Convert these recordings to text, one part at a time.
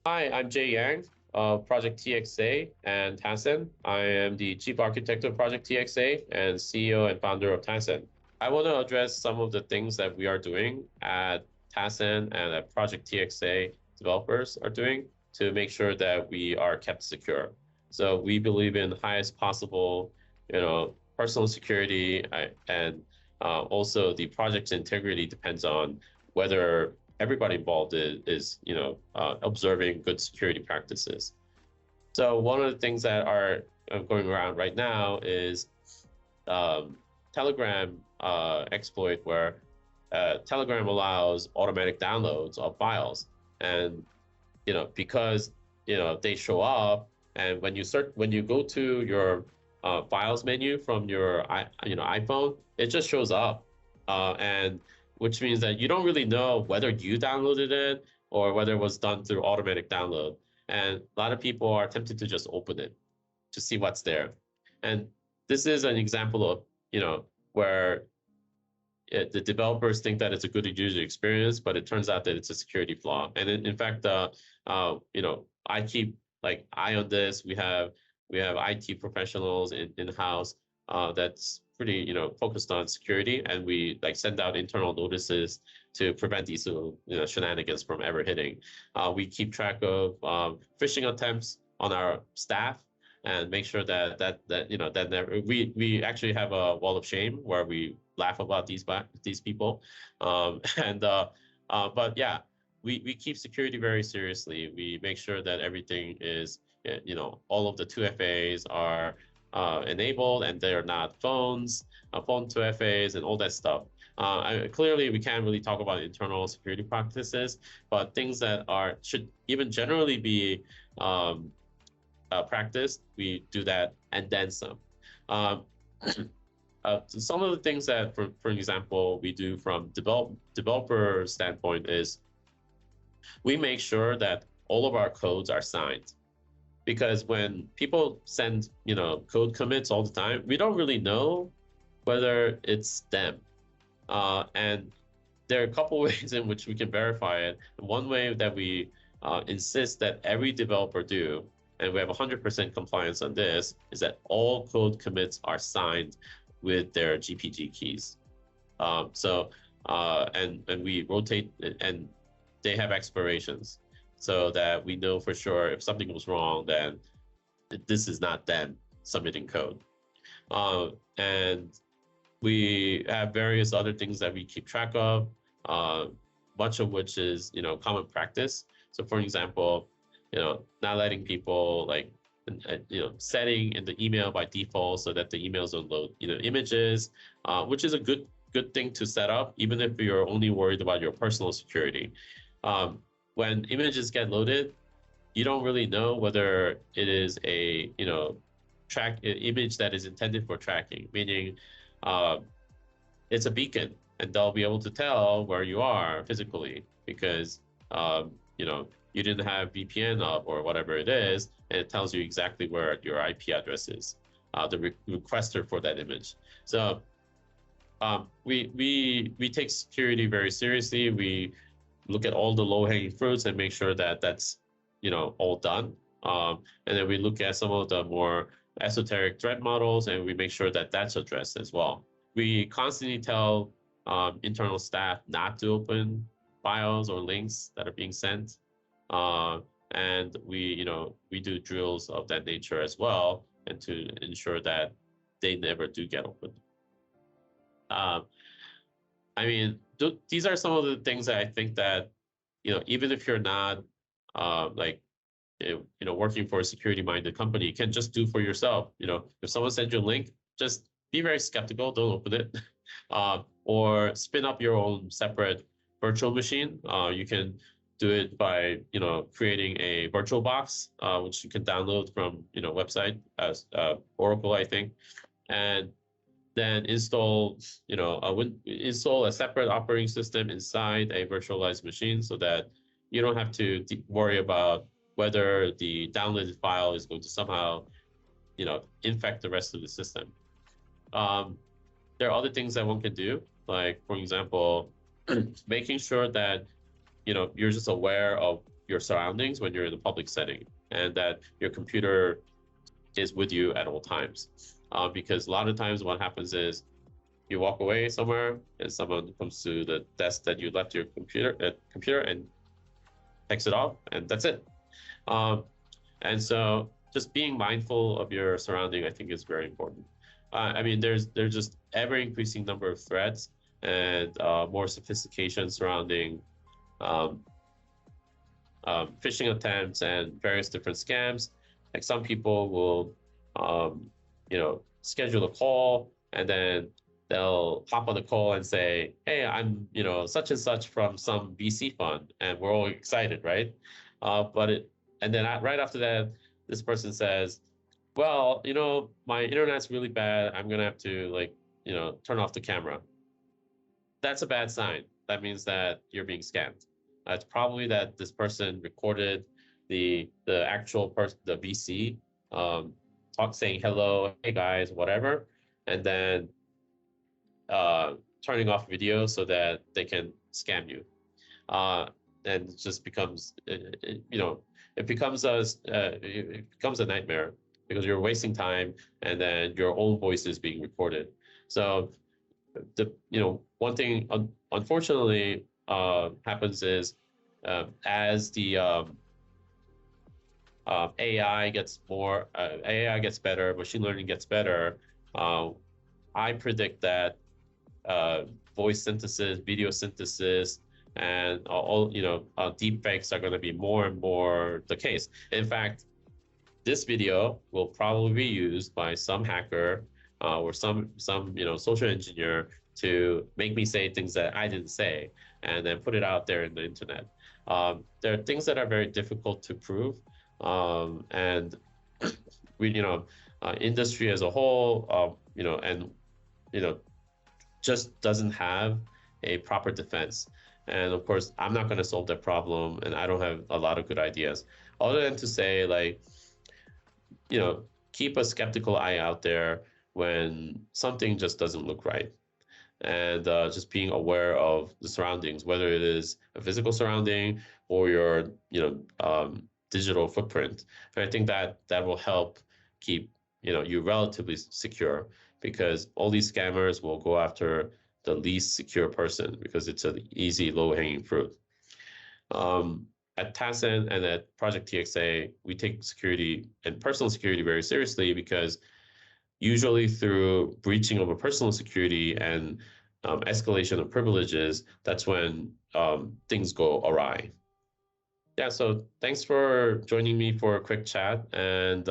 Hi, I'm Jae Yang of Project TXA and Tassen. I am the Chief Architect of Project TXA and CEO and founder of Tassen. I want to address some of the things that we are doing at Tassen and at Project TXA developers are doing to make sure that we are kept secure. So we believe in highest possible, personal security, and also the project's integrity depends on whether everybody involved is observing good security practices. So one of the things that are going around right now is Telegram exploit where Telegram allows automatic downloads of files, and because they show up, and when you go to your files menu from your iPhone, it just shows up, and which means that you don't really know whether you downloaded it or whether it was done through automatic download. And a lot of people are tempted to just open it to see what's there. And this is an example of where the developers think that it's a good user experience, but it turns out that it's a security flaw. And in fact, I keep like eye on this. We have IT professionals in house that's pretty focused on security, and we like send out internal notices to prevent these shenanigans from ever hitting. We keep track of phishing attempts on our staff and make sure that never, we actually have a wall of shame where we laugh about these people, and but yeah, we keep security very seriously. We make sure that everything is all of the 2FAs are enabled and they're not phone 2FAs and all that stuff. Clearly, we can't really talk about internal security practices, but things that should even generally be practiced, we do that and then some. Um, some of the things that, for example, we do from developer standpoint is we make sure that all of our codes are signed. Because when people send, code commits all the time, we don't really know whether it's them. And there are a couple ways in which we can verify it. One way that we insist that every developer do, and we have 100% compliance on this, is that all code commits are signed with their GPG keys. And we rotate, and they have expirations, so that we know for sure if something was wrong, then this is not them submitting code. And we have various other things that we keep track of, much of which is common practice. So for example, not letting people like setting in the email by default so that the emails don't load images, which is a good thing to set up even if you're only worried about your personal security. When images get loaded, you don't really know whether it is a image that is intended for tracking, meaning it's a beacon, and they'll be able to tell where you are physically because you didn't have VPN up or whatever it is, and it tells you exactly where your IP address is, the requester for that image. So we take security very seriously. We look at all the low-hanging fruits and make sure that that's all done. And then we look at some of the more esoteric threat models, and we make sure that that's addressed as well. We constantly tell internal staff not to open files or links that are being sent, and we do drills of that nature as well, and to ensure that they never do get opened. I mean, these are some of the things that I think that, even if you're not working for a security-minded company, you can just do for yourself. If someone sends you a link, just be very skeptical. Don't open it, or spin up your own separate virtual machine. You can do it by creating a virtual box, which you can download from website as Oracle, I think, and then install a separate operating system inside a virtualized machine so that you don't have to worry about whether the downloaded file is going to somehow infect the rest of the system. There are other things that one can do, like for example, making sure that you're just aware of your surroundings when you're in a public setting, and that your computer is with you at all times. Because a lot of times what happens is you walk away somewhere and someone comes to the desk that you left your computer and takes it off, and that's it. Um, and so just being mindful of your surrounding, I think, is very important. I mean, there's just ever increasing number of threats and more sophistication surrounding um, phishing attempts and various different scams. Like some people will, schedule a call and then they'll hop on the call and say, "Hey, I'm, such and such from some VC fund," and we're all excited, right? But it, and then right after that, this person says, "Well, my internet's really bad. I'm gonna have to turn off the camera." That's a bad sign. That means that you're being scammed. It's probably that this person recorded the actual person, the VC, saying hello, hey guys, whatever, and then turning off video so that they can scam you. Uh, and it just becomes, it becomes it becomes a nightmare because you're wasting time, and then your own voice is being recorded. So one thing unfortunately happens is as the AI gets better, machine learning gets better. uh, I predict that uh, voice synthesis, video synthesis, and all deep fakes are going to be more and more the case. In fact, this video will probably be used by some hacker or some social engineer to make me say things that I didn't say, and then put it out there in the internet. There are things that are very difficult to prove, and we industry as a whole, and you know just doesn't have a proper defense. And of course, I'm not going to solve that problem, and I don't have a lot of good ideas other than to say, like, keep a skeptical eye out there when something just doesn't look right. And just being aware of the surroundings, whether it is a physical surrounding or your, digital footprint. And I think that that will help keep, you relatively secure, because all these scammers will go after the least secure person because it's an easy, low-hanging fruit. Um, at Tassent and at Project TXA, we take security and personal security very seriously, because usually through breaching of a personal security and escalation of privileges, that's when things go awry. Yeah, so thanks for joining me for a quick chat. And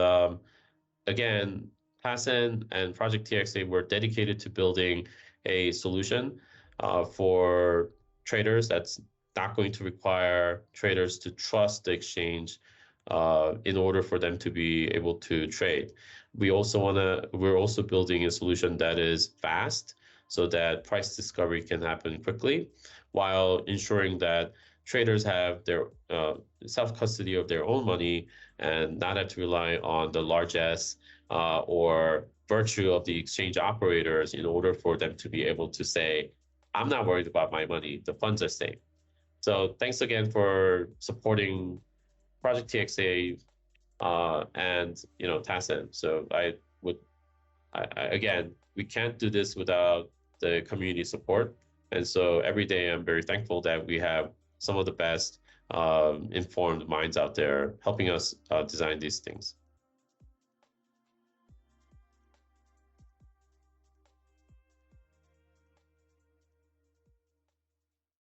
again, Tassent and Project TXA were dedicated to building a solution for traders that's not going to require traders to trust the exchange in order for them to be able to trade. We're also building a solution that is fast so that price discovery can happen quickly, while ensuring that traders have their self-custody of their own money and not have to rely on the largesse or virtue of the exchange operators in order for them to be able to say, "I'm not worried about my money, the funds are safe." So thanks again for supporting Project TXA and Tassent. So again, we can't do this without the community support. And so every day I'm very thankful that we have some of the best informed minds out there helping us design these things.